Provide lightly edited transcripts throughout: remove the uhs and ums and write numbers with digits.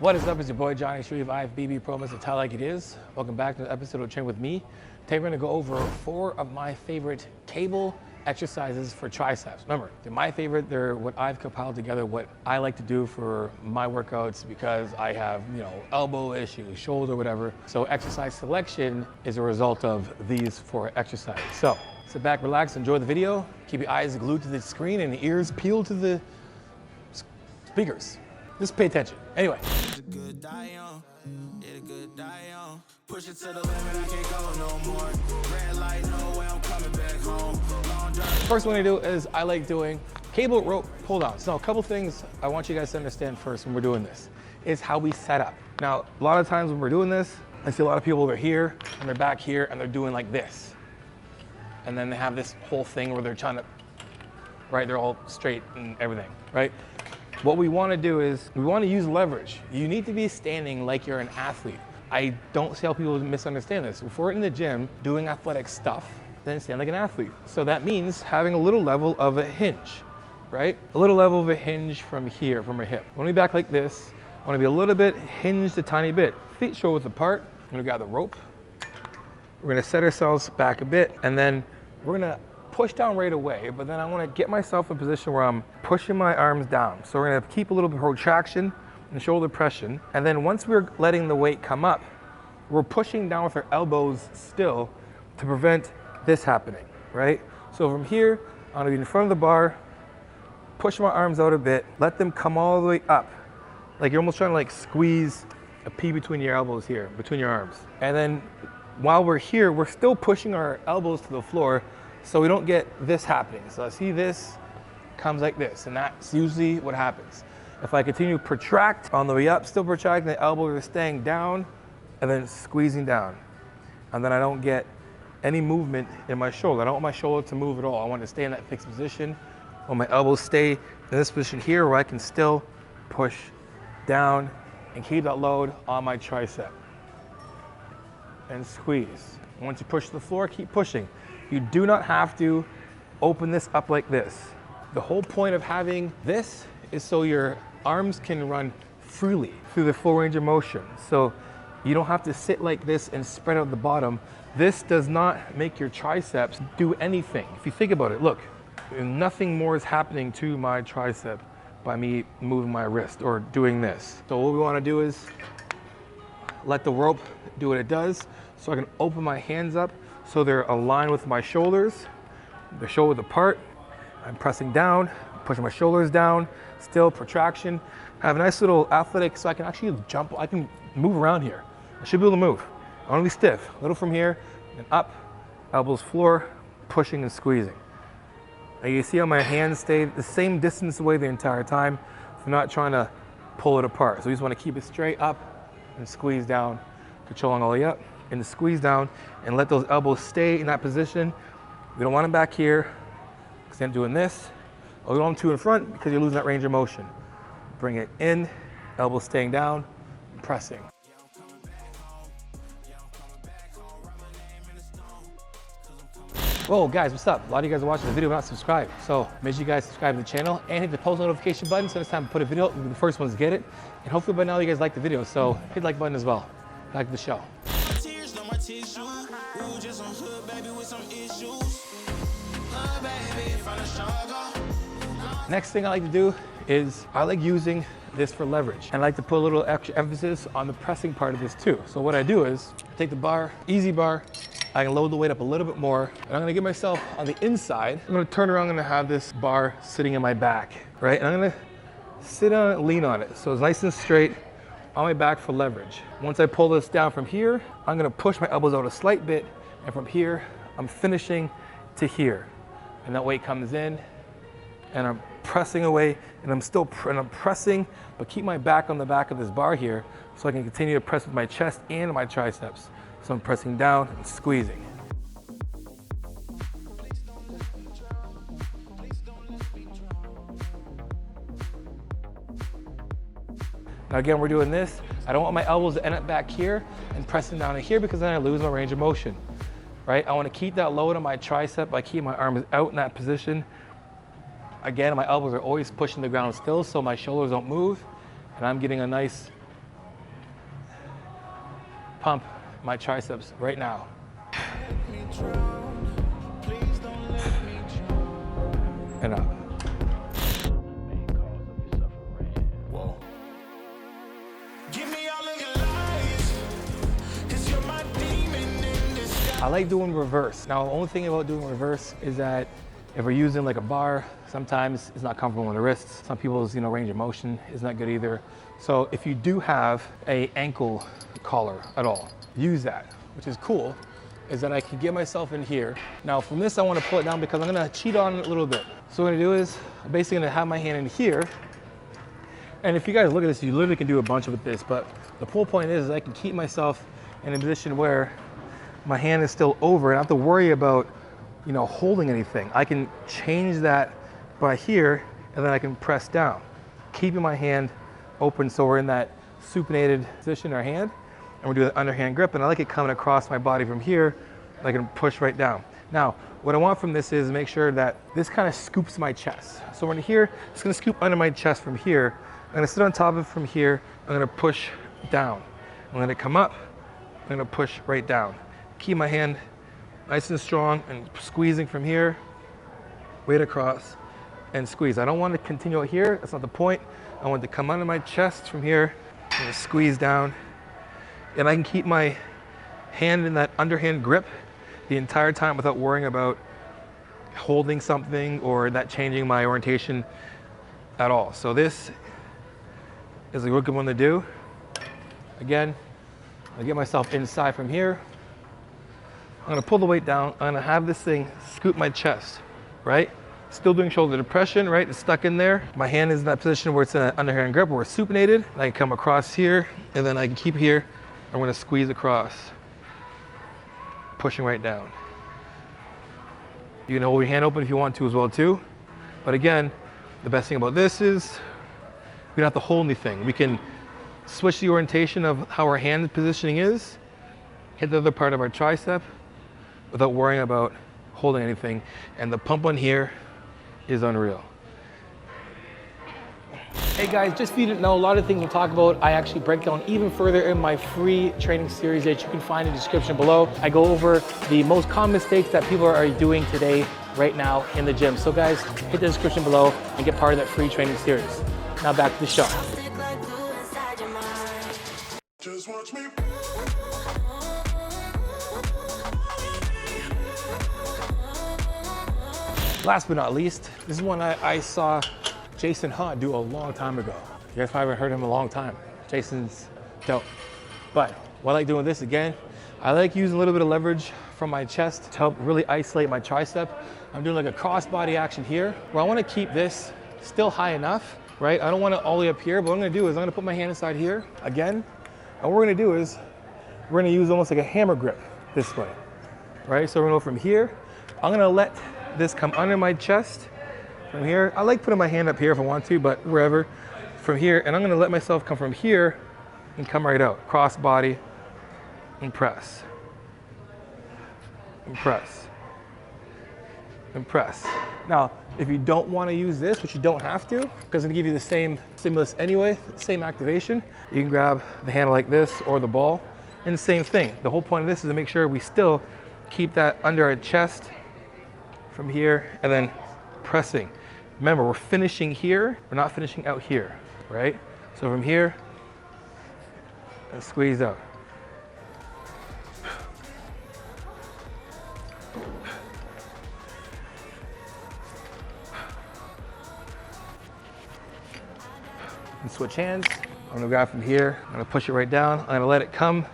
What is up? It's your boy Jonni, Shreve, IFBB Pro, Mr. Tell Like It Is. Welcome back to the episode of Train With Me. Today we're gonna go over 4 of my favorite cable exercises for triceps. Remember, they're my favorite, they're what I've compiled together, what I like to do for my workouts because I have, elbow issues, shoulder, whatever. So exercise selection is a result of these 4 exercises. So sit back, relax, enjoy the video. Keep your eyes glued to the screen and ears peeled to the speakers. Just pay attention. Anyway. Push it to the limit, I can't go no more. Red light, no way, I'm coming back home. First one I do is I like doing cable rope pull downs. Now, a couple things I want you guys to understand first when we're doing this is how we set up. Now, a lot of times when we're doing this, I see a lot of people, they're here and they're back here and they're doing like this. And then they have this whole thing where they're trying to, right, they're all straight and everything, right? What we want to do is we want to use leverage. You need to be standing like you're an athlete. I don't see how people misunderstand this. If we're in the gym doing athletic stuff, then stand like an athlete. So that means having a little level of a hinge, right? A little level of a hinge from here, from our hip. I want to be back like this. I want to be a little bit hinged a tiny bit. Feet shoulders apart. I'm going to grab the rope. We're going to set ourselves back a bit, and then we're going to push down right away, but then I want to get myself in a position where I'm pushing my arms down. So we're going to keep a little bit of protraction and shoulder pressure. And then once we're letting the weight come up, we're pushing down with our elbows still to prevent this happening, right? So from here, I'm going to be in front of the bar, push my arms out a bit, let them come all the way up. Like you're almost trying to like squeeze a pea between your elbows here, between your arms. And then while we're here, we're still pushing our elbows to the floor so we don't get this happening. So I see this comes like this, and that's usually what happens. If I continue to protract on the way up, still protracting, the elbows are staying down and then squeezing down. And then I don't get any movement in my shoulder. I don't want my shoulder to move at all. I want to stay in that fixed position. I want my elbows stay in this position here where I can still push down and keep that load on my tricep. And squeeze. Once you push to the floor, keep pushing. You do not have to open this up like this. The whole point of having this is so your arms can run freely through the full range of motion. So you don't have to sit like this and spread out the bottom. This does not make your triceps do anything. If you think about it, look, nothing more is happening to my tricep by me moving my wrist or doing this. So what we want to do is let the rope do what it does so I can open my hands up so they're aligned with my shoulders, the shoulders apart. I'm pressing down, pushing my shoulders down, still protraction. I have a nice little athletic, so I can actually jump, I can move around here. I should be able to move. I want to be stiff, a little from here and up, elbows floor, pushing and squeezing. Now you see how my hands stay the same distance away the entire time. So I'm not trying to pull it apart. So you just want to keep it straight up and squeeze down, controlling all the way up and squeeze down and let those elbows stay in that position. We don't want them back here because I'm doing this. Or we don't want them too in front because you're losing that range of motion. Bring it in, elbows staying down, pressing. Whoa guys, what's up? A lot of you guys are watching the video but not subscribed. So make sure you guys subscribe to the channel and hit the post notification button so next time I put a video, you'll be the first ones to get it. And hopefully by now you guys like the video, so hit the like button as well. Back to the show. Next thing I like to do is I like using this for leverage. And I like to put a little extra emphasis on the pressing part of this too. So what I do is take the bar, easy bar, I can load the weight up a little bit more, and I'm gonna get myself on the inside. I'm gonna turn around, I'm gonna have this bar sitting in my back, right? And I'm gonna sit on it, lean on it. So it's nice and straight on my back for leverage. Once I pull this down from here, I'm gonna push my elbows out a slight bit, and from here, I'm finishing to here. And that weight comes in, and I'm pressing away, and I'm pressing, but keep my back on the back of this bar here, so I can continue to press with my chest and my triceps. So I'm pressing down and squeezing. Now again, we're doing this. I don't want my elbows to end up back here and pressing down to here because then I lose my range of motion, right? I want to keep that load on my tricep by keeping my arms out in that position. Again, my elbows are always pushing the ground still so my shoulders don't move, and I'm getting a nice pump my triceps right now. And up. I like doing reverse. Now, the only thing about doing reverse is that if we're using like a bar, sometimes it's not comfortable on the wrists. Some people's, range of motion is not good either. So if you do have a ankle collar at all, use that, which is cool, is that I can get myself in here. Now from this, I want to pull it down because I'm gonna cheat on it a little bit. So what I'm gonna do is, I'm basically gonna have my hand in here. And if you guys look at this, you literally can do a bunch with this, but the whole point is I can keep myself in a position where my hand is still over and I don't have to worry about, holding anything. I can change that by here and then I can press down, keeping my hand open so we're in that supinated position in our hand, and we're doing the underhand grip, and I like it coming across my body from here, and I can push right down. Now, what I want from this is make sure that this kind of scoops my chest. So when here, it's gonna scoop under my chest from here. I'm gonna sit on top of it from here, I'm gonna push down. I'm gonna come up, I'm gonna push right down. Keep my hand nice and strong and squeezing from here, weight across and squeeze. I don't want to continue out here, that's not the point. I want it to come under my chest from here and squeeze down. And I can keep my hand in that underhand grip the entire time without worrying about holding something or that changing my orientation at all. So this is a good one to do. Again, I get myself inside from here. I'm gonna pull the weight down. I'm gonna have this thing scoop my chest, right? Still doing shoulder depression, right? It's stuck in there. My hand is in that position where it's in an underhand grip, where it's supinated. I can come across here, and then I can keep here. I'm gonna squeeze across, pushing right down. You can hold your hand open if you want to as well too. But again, the best thing about this is we don't have to hold anything. We can switch the orientation of how our hand positioning is, hit the other part of our tricep without worrying about holding anything. And the pump on here is unreal. Hey guys, just so you didn't know, a lot of things we'll talk about, I actually break down even further in my free training series that you can find in the description below. I go over the most common mistakes that people are doing today, right now in the gym. So guys, hit the description below and get part of that free training series. Now back to the show. Just watch me. Last but not least, this is one I saw Jason Hunt do a long time ago. You guys probably haven't heard him in a long time. Jason's dope. But what I like doing this again, I like using a little bit of leverage from my chest to help really isolate my tricep. I'm doing like a cross-body action here, where I want to keep this still high enough, right? I don't want it all the way up here, but what I'm gonna do is I'm gonna put my hand inside here again. And what we're gonna do is we're gonna use almost like a hammer grip this way, right? So we're gonna go from here. I'm gonna let this come under my chest from here. I like putting my hand up here if I want to, but wherever. From here, and I'm gonna let myself come from here and come right out. Cross body and press. And press. And press. Now, if you don't wanna use this, which you don't have to, because it's gonna give you the same stimulus anyway, same activation, you can grab the handle like this or the ball, and the same thing. The whole point of this is to make sure we still keep that under our chest from here, and then pressing. Remember, we're finishing here, we're not finishing out here, right? So from here, and squeeze out. And switch hands. I'm gonna grab from here, I'm gonna push it right down. I'm gonna let it come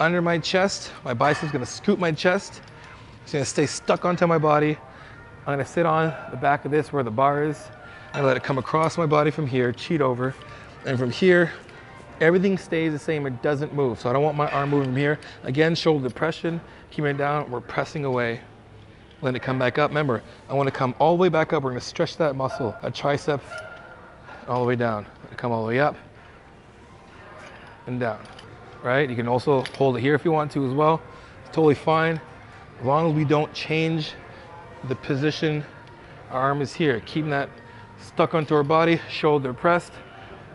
under my chest. My bicep's gonna scoop my chest. It's gonna stay stuck onto my body. I'm gonna sit on the back of this where the bar is. I let it come across my body from here, cheat over. And from here, everything stays the same, it doesn't move. So I don't want my arm moving from here. Again, shoulder depression, keep it down, we're pressing away. Let it come back up. Remember, I wanna come all the way back up. We're gonna stretch that muscle, a tricep, all the way down. Come all the way up and down, right? You can also hold it here if you want to as well. It's totally fine, as long as we don't change the position our arm is here, keeping that stuck onto our body, shoulder pressed,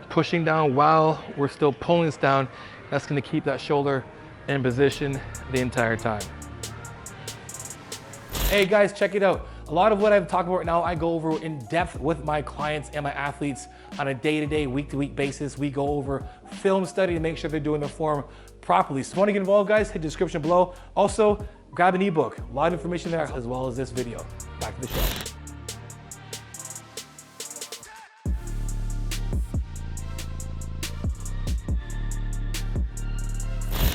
pushing down while we're still pulling this down. That's gonna keep that shoulder in position the entire time. Hey guys, check it out. A lot of what I've talked about right now, I go over in depth with my clients and my athletes on a day-to-day, week-to-week basis. We go over film study to make sure they're doing the form properly. So if you want to get involved, guys, hit the description below. Also, grab an ebook. A lot of information there as well as this video. Back to the show.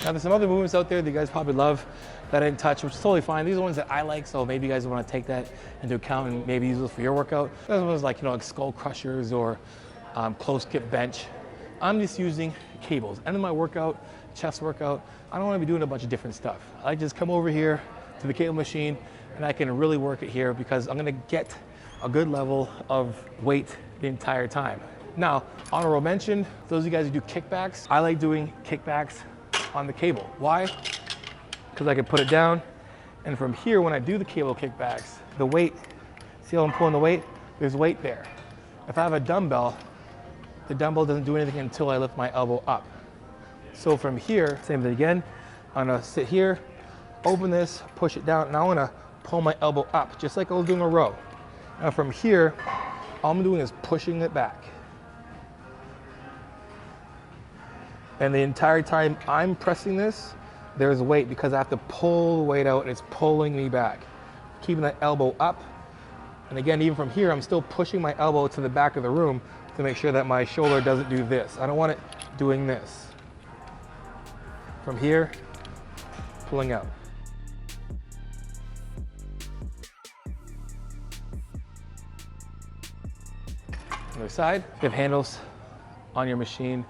Now there's some other movements out there that you guys probably love that I didn't touch, which is totally fine. These are the ones that I like, so maybe you guys want to take that into account and maybe use those for your workout. Those ones like, like skull crushers or close grip bench. I'm just using cables. End of my workout, chest workout, I don't want to be doing a bunch of different stuff. I just come over here to the cable machine and I can really work it here because I'm going to get a good level of weight the entire time. Now, honorable mention, those of you guys who do kickbacks, I like doing kickbacks on the cable. Why? Because I can put it down, and from here, when I do the cable kickbacks, the weight, see how I'm pulling the weight? There's weight there. If I have a dumbbell, the dumbbell doesn't do anything until I lift my elbow up. So from here, same thing again, I'm gonna sit here, open this, push it down, and I wanna pull my elbow up, just like I was doing a row. Now from here, all I'm doing is pushing it back. And the entire time I'm pressing this, there's weight because I have to pull the weight out and it's pulling me back. Keeping that elbow up. And again, even from here, I'm still pushing my elbow to the back of the room to make sure that my shoulder doesn't do this. I don't want it doing this. From here, pulling out. Other side, you have handles on your machine.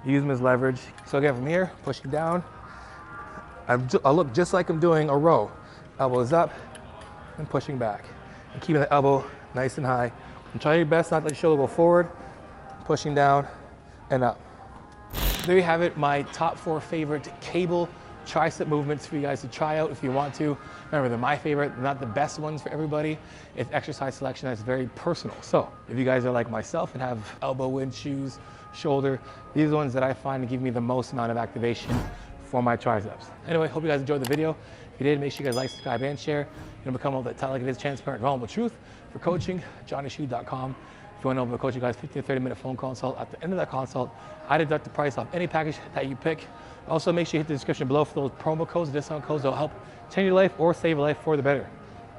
Use them as leverage. So again, from here, pushing down. I look just like I'm doing a row. Elbows up and pushing back. And keeping the elbow nice and high. And try your best not to let your shoulder go forward, pushing down and up. There you have it, my top 4 favorite cable tricep movements for you guys to try out if you want to. Remember, they're my favorite, they're not the best ones for everybody. It's exercise selection that's very personal. So if you guys are like myself and have elbow in shoes, shoulder, these are the ones that I find to give me the most amount of activation for my triceps. Anyway, hope you guys enjoyed the video. If you did, make sure you guys like, subscribe, and share. Become all that tell like it is, transparent, vulnerable truth. For coaching, JonniShreve.com. If you want to know about coaching, guys, 15 to 30-minute phone consult. At the end of that consult, I deduct the price off any package that you pick. Also, make sure you hit the description below for those promo codes, discount codes that will help change your life or save your life for the better.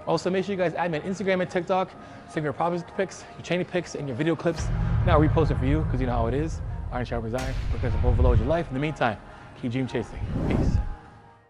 Also, make sure you guys add me on Instagram and TikTok. Save your progress pics, your training pics, and your video clips. Now repost it for you because you know how it is. Iron sharpens iron. Look at overload your life. In the meantime, keep dream chasing. Peace.